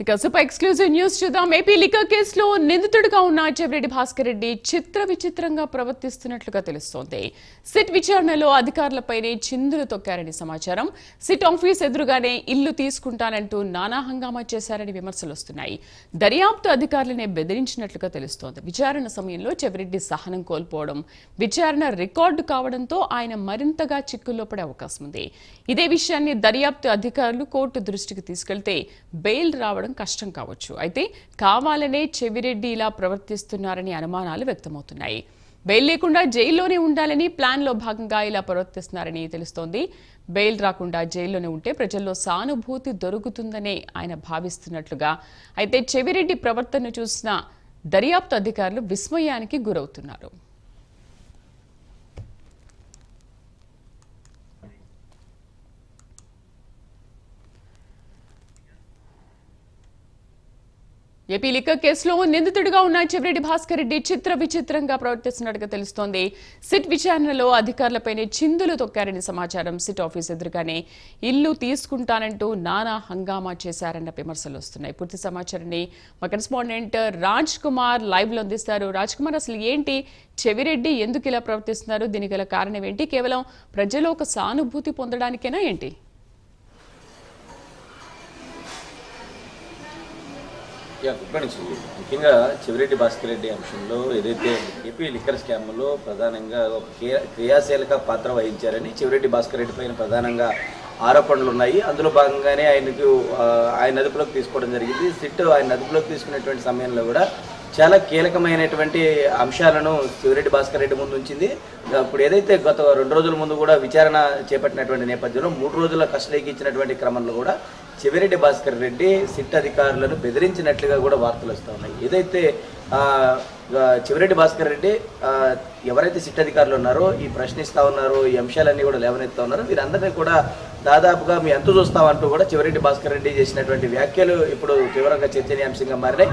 ఇక super exclusive news చూద్దాం. AP liquor కేసులో నిందితుడిగా ఉన్న చెవిరెడ్డి భాస్కర్ రెడ్డి విచిత్రంగా ప్రవర్తిస్తున్నట్లుగా తెలుస్తోంది. సిట్ విచారణలో అధికారులపైనే చిందులు తొక్కారని సమాచారం. సిట్ ఆఫీస్ ఎదురుగానే ఇల్లు తీసుకుంటానంటూ నానా హంగామా చేశారని విమర్శలు వస్తున్నాయి. దర్యాప్తు అధికారులనే బెదిరించినట్లుగా తెలుస్తోంది. విచారణ సమయంలో చెవిరెడ్డి సహనం కోల్పోవడం, విచారణ రికార్డు కావడంతో ఆయన మరింతగా చిక్కుల్లో పడే అవకాశం ఉంది. ఇదే విషయాన్ని దర్యాప్తు అధికారులు కోర్టు దృష్టికి తీసుకెళ్తే బెయిల్ రావడం కష్టం కావచ్చు. అయితే కావాలనే చెవిరెడ్డి ఇలా ప్రవర్తిస్తున్నారని అనుమానాలు వ్యక్తమవుతున్నాయి. బెయిల్ లేకుండా జైల్లోనే ఉండాలని ప్లాన్లో భాగంగా ఇలా ప్రవర్తిస్తున్నారని తెలుస్తోంది. బెయిల్ రాకుండా జైల్లోనే ఉంటే ప్రజల్లో సానుభూతి దొరుకుతుందనే ఆయన భావిస్తున్నట్లుగా. అయితే చెవిరెడ్డి ప్రవర్తనను చూసిన దర్యాప్తు అధికారులు విస్మయానికి గురవుతున్నారు. ఏపీ లిక్కర్ కేసులో నిందితుడిగా ఉన్న చెవిరెడ్డి భాస్కర్ రెడ్డి విచిత్రంగా ప్రవర్తిస్తున్నట్టుగా తెలుస్తోంది. సిట్ విచారణలో అధికారులపైనే చిందులు తొక్కారని సమాచారం. సిట్ ఆఫీస్ ఎదురుగానే ఇల్లు తీసుకుంటానంటూ నానా హంగామా చేశారన్న విమర్శలు వస్తున్నాయి. పూర్తి సమాచారాన్ని మా కరెస్పాండెంట్ రాజ్ కుమార్ లైవ్ లో అందిస్తారు. రాజ్ కుమార్, అసలు ఏంటి చెవిరెడ్డి ఎందుకు ఇలా ప్రవర్తిస్తున్నారు? దీనికి గల కారణం ఏంటి? కేవలం ప్రజలు ఒక సానుభూతి పొందడానికేనా ఏంటి? ముఖ్యంగా చెవిరెడ్డి భాస్కర్ రెడ్డి అంశంలో ఏదైతే ఏపీ లిక్కర్ స్కామ్లో ప్రధానంగా ఒక క్రియాశీలక పాత్ర వహించారని చెవిరెడ్డి భాస్కర్ రెడ్డి పైన ప్రధానంగా ఆరోపణలు ఉన్నాయి. అందులో భాగంగానే ఆయన అదుపులోకి తీసుకోవడం జరిగింది. సిట్ ఆయన అదుపులోకి తీసుకునేటువంటి సమయంలో కూడా చాలా కీలకమైనటువంటి అంశాలను చెవిరెడ్డి భాస్కర్ రెడ్డి ముందు ఉంచింది. ఇప్పుడు ఏదైతే గత 2 రోజుల ముందు కూడా విచారణ చేపట్టినటువంటి నేపథ్యంలో 3 రోజుల కస్టడీకి ఇచ్చినటువంటి క్రమంలో కూడా చెవిరెడ్డి భాస్కర్ రెడ్డి సిట్ అధికారులను బెదిరించినట్లుగా కూడా వార్తలు వస్తూ ఉన్నాయి. ఏదైతే చెవిరెడ్డి భాస్కర్ రెడ్డి ఎవరైతే సిట్ అధికారులు ఉన్నారో ఈ ప్రశ్నిస్తూ ఉన్నారో, ఈ అంశాలన్నీ కూడా లేవనెత్తా ఉన్నారో, వీరందరినీ కూడా దాదాపుగా మీ అంతు చూస్తామంటూ కూడా చెవిరెడ్డి భాస్కర్ రెడ్డి చేసినటువంటి వ్యాఖ్యలు ఇప్పుడు తీవ్రంగా చర్చనీయాంశంగా మారినాయి.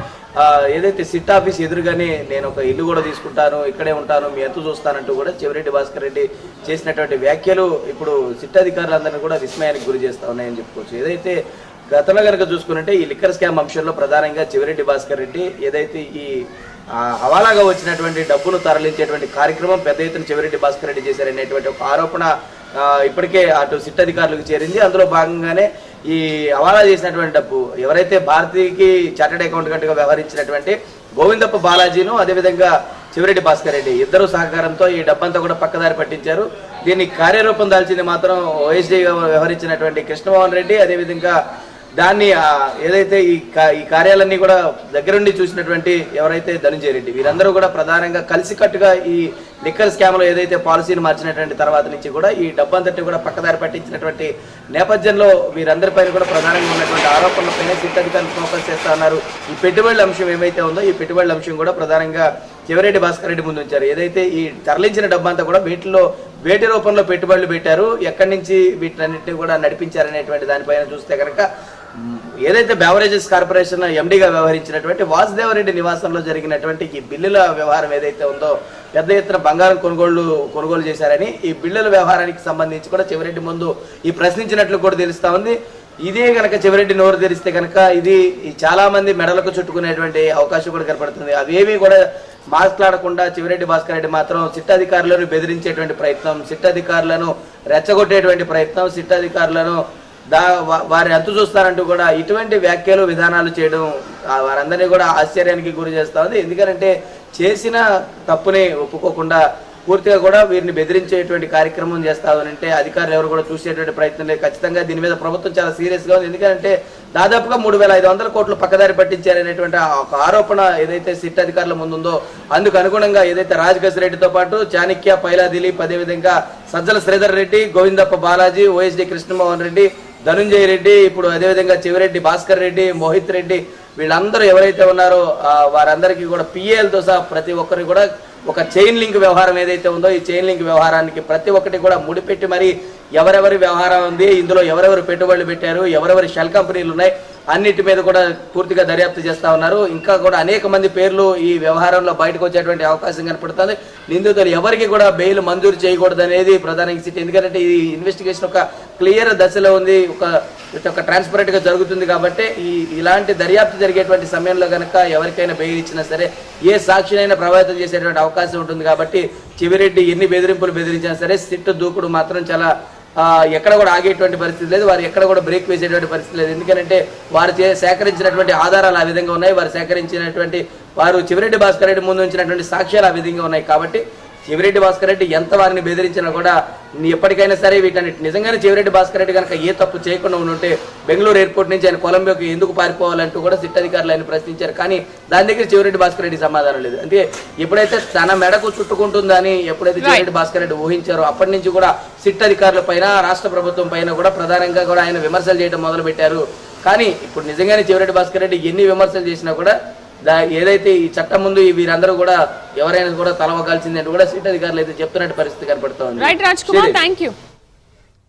ఏదైతే సిట్ ఆఫీస్ ఎదురుగానే నేను ఒక ఇల్లు కూడా తీసుకుంటాను, ఇక్కడే ఉంటాను, మీ అంతు చూస్తానంటూ కూడా చెవిరెడ్డి భాస్కర్ రెడ్డి చేసినటువంటి వ్యాఖ్యలు ఇప్పుడు సిట్ అధికారులందరినీ కూడా విస్మయానికి గురి చేస్తూ ఉన్నాయని చెప్పుకోవచ్చు. ఏదైతే గతంలో కనుక చూసుకుంటే ఈ లిక్కర్ స్కామ్ అంశంలో ప్రధానంగా చెవిరెడ్డి భాస్కర్ రెడ్డి ఏదైతే ఈ హవాలాగా వచ్చినటువంటి డబ్బును తరలించేటువంటి కార్యక్రమం పెద్ద ఎత్తున చెవిరెడ్డి భాస్కర్ రెడ్డి చేశారనేటువంటి ఒక ఆరోపణ ఇప్పటికే అటు సిట్ అధికారులకు చేరింది. అందులో భాగంగానే ఈ హవాలా చేసినటువంటి డబ్బు ఎవరైతే భారతీయకి చార్టెడ్ అకౌంటెంట్గా వ్యవహరించినటువంటి గోవిందప్ప బాలాజీను, అదేవిధంగా చెవిరెడ్డి భాస్కర్ రెడ్డి ఇద్దరు సహకారంతో ఈ డబ్బంతా కూడా పక్కదారి పట్టించారు. దీన్ని కార్యరూపం దాల్చింది మాత్రం ఓఎస్డీగా వ్యవహరించినటువంటి కృష్ణమోహన్ రెడ్డి. అదేవిధంగా దాన్ని ఏదైతే ఈ కార్యాలన్నీ కూడా దగ్గరుండి చూసినటువంటి ఎవరైతే ధనంజయ రెడ్డి, వీరందరూ కూడా ప్రధానంగా కలిసికట్టుగా ఈ లిక్కర్ స్కామ్లో ఏదైతే పాలసీని మార్చినటువంటి తర్వాత నుంచి కూడా ఈ డబ్బంతటి కూడా పక్కదారి పట్టించినటువంటి నేపథ్యంలో వీరందరిపైన కూడా ప్రధానంగా ఉన్నటువంటి ఆరోపణలపైన సిట్ అధికారులు ఫోకస్ చేస్తా ఉన్నారు. ఈ పెట్టుబడుల అంశం ఏమైతే ఉందో ఈ పెట్టుబడుల అంశం కూడా ప్రధానంగా చెవిరెడ్డి భాస్కర్ రెడ్డి ముందు ఉంచారు. ఏదైతే ఈ తరలించిన డబ్బంతా కూడా వీటిలో వేటి రూపంలో పెట్టుబడులు పెట్టారు, ఎక్కడి నుంచి వీటినన్నింటినీ కూడా నడిపించారనేటువంటి దానిపైన చూస్తే కనుక ఏదైతే బెవరేజెస్ కార్పొరేషన్ ఎండీగా వ్యవహరించినటువంటి వాసుదేవరెడ్డి నివాసంలో జరిగినటువంటి ఈ బిల్లుల వ్యవహారం ఏదైతే ఉందో పెద్ద ఎత్తున బంగారం కొనుగోలు చేశారని ఈ బిల్లుల వ్యవహారానికి సంబంధించి కూడా చెవిరెడ్డి ముందు ఈ ప్రశ్నించినట్లు కూడా తెలుస్తా ఉంది. ఇదే కనుక చెవిరెడ్డి నోరు తెరిస్తే కనుక ఇది చాలా మంది మెడలకు చుట్టుకునేటువంటి అవకాశం కూడా కనపడుతుంది. అవేమీ కూడా మాట్లాడకుండా చెవిరెడ్డి భాస్కర్ రెడ్డి మాత్రం సిట్ అధికారులను బెదిరించేటువంటి ప్రయత్నం, సిట్ అధికారులను రెచ్చగొట్టేటువంటి ప్రయత్నం, సిట్ అధికారులను వారిని అంతు చూస్తారంటూ కూడా ఇటువంటి వ్యాఖ్యలు విధానాలు చేయడం వారందరినీ కూడా ఆశ్చర్యానికి గురి చేస్తా ఉంది. ఎందుకంటే చేసిన తప్పుని ఒప్పుకోకుండా పూర్తిగా కూడా వీరిని బెదిరించేటువంటి కార్యక్రమం చేస్తా ఉంటే అధికారులు ఎవరు కూడా చూసేటువంటి ప్రయత్నం లేదు. ఖచ్చితంగా దీని మీద ప్రభుత్వం చాలా సీరియస్గా ఉంది. ఎందుకంటే దాదాపుగా 3,500 కోట్లు పక్కదారి పట్టించారనేటువంటి ఒక ఆరోపణ ఏదైతే సిట్ అధికారుల ముందుందో అందుకు అనుగుణంగా ఏదైతే రాజగస్ రెడ్డితో పాటు చాణక్య, పైలా దిలీప్, అదేవిధంగా సజ్జల శ్రీధర్ రెడ్డి, గోవిందప్ప బాలాజీ, ఓఎస్డీ కృష్ణమోహన్ రెడ్డి, ధనంజయ రెడ్డి, ఇప్పుడు అదేవిధంగా చెవిరెడ్డి భాస్కర్ రెడ్డి, మోహిత్ రెడ్డి, వీళ్ళందరూ ఎవరైతే ఉన్నారో వారందరికీ కూడా పిఏలతో సహా ప్రతి ఒక్కరికి కూడా ఒక చైన్ లింక్ వ్యవహారం ఏదైతే ఉందో ఈ చైన్ లింక్ వ్యవహారానికి ప్రతి ఒక్కటి కూడా ముడిపెట్టి మరి ఎవరెవరి వ్యవహారం ఉంది, ఇందులో ఎవరెవరు పెట్టుబడులు పెట్టారు, ఎవరెవరి షెల్ కంపెనీలు ఉన్నాయి, అన్నిటి మీద కూడా పూర్తిగా దర్యాప్తు చేస్తా ఉన్నారు. ఇంకా కూడా అనేక మంది పేర్లు ఈ వ్యవహారంలో బయటకు వచ్చేటువంటి అవకాశం కనపడుతుంది. నిందితులు ఎవరికి కూడా బెయిల్ మంజూరు చేయకూడదు అనేది ప్రధానంగా సిట్. ఎందుకంటే ఈ ఇన్వెస్టిగేషన్ ఒక క్లియర్ దశలో ఉంది, ఒక ట్రాన్స్పరెంట్ గా జరుగుతుంది. కాబట్టి ఇలాంటి దర్యాప్తు జరిగేటువంటి సమయంలో కనుక ఎవరికైనా బెయిల్ ఇచ్చినా సరే ఏ సాక్షినైనా ప్రభావితం చేసేటువంటి అవకాశం ఉంటుంది. కాబట్టి చెవిరెడ్డి ఎన్ని బెదిరింపులు బెదిరించినా సరే సిట్ దూకుడు మాత్రం చాలా ఎక్కడ కూడా ఆగేటువంటి పరిస్థితి లేదు. వారు ఎక్కడ కూడా బ్రేక్ వేసేటువంటి పరిస్థితి లేదు. ఎందుకంటే వారు సేకరించినటువంటి ఆధారాలు ఆ విధంగా ఉన్నాయి. వారు సేకరించినటువంటి చెవిరెడ్డి భాస్కర్ రెడ్డి ముందు ఉంచినటువంటి సాక్ష్యాలు ఆ విధంగా ఉన్నాయి. కాబట్టి చెవిరెడ్డి భాస్కర్ రెడ్డి ఎంత వారిని బెదిరించినా కూడా ఎప్పటికైనా సరే వీటన్నిటి నిజంగానే చెవిరెడ్డి భాస్కర్ రెడ్డి కనుక ఏ తప్పు చేయకుండా ఉంటే బెంగళూరు ఎయిర్పోర్ట్ నుంచి ఆయన కొలంబియాకు ఎందుకు పారిపోవాలంటూ కూడా సిట్ అధికారులు ఆయన ప్రశ్నించారు. కానీ దాని దగ్గర చెవిరెడ్డి భాస్కర్ రెడ్డి సమాధానం లేదు. అంటే ఎప్పుడైతే తన మెడకు చుట్టుకుంటుందని ఎప్పుడైతే చెవిరెడ్డి భాస్కర్ రెడ్డి ఊహించారో అప్పటి నుంచి కూడా సిట్ అధికారుల పైన రాష్ట్ర ప్రభుత్వం పైన కూడా ప్రధానంగా కూడా ఆయన విమర్శలు చేయడం మొదలు పెట్టారు. కానీ ఇప్పుడు నిజంగానే చెవిరెడ్డి భాస్కర్ రెడ్డి ఎన్ని విమర్శలు చేసినా కూడా ఏదైతే ఈ చట్టం ముందు వీరందరూ కూడా ఎవరైనా కూడా తలవగాల్సిందంటూ కూడా సిట్ అధికారులు అయితే చెప్తున్నట్టు పరిస్థితి కనపడుతోంది. Right Raj Kumar, thank you.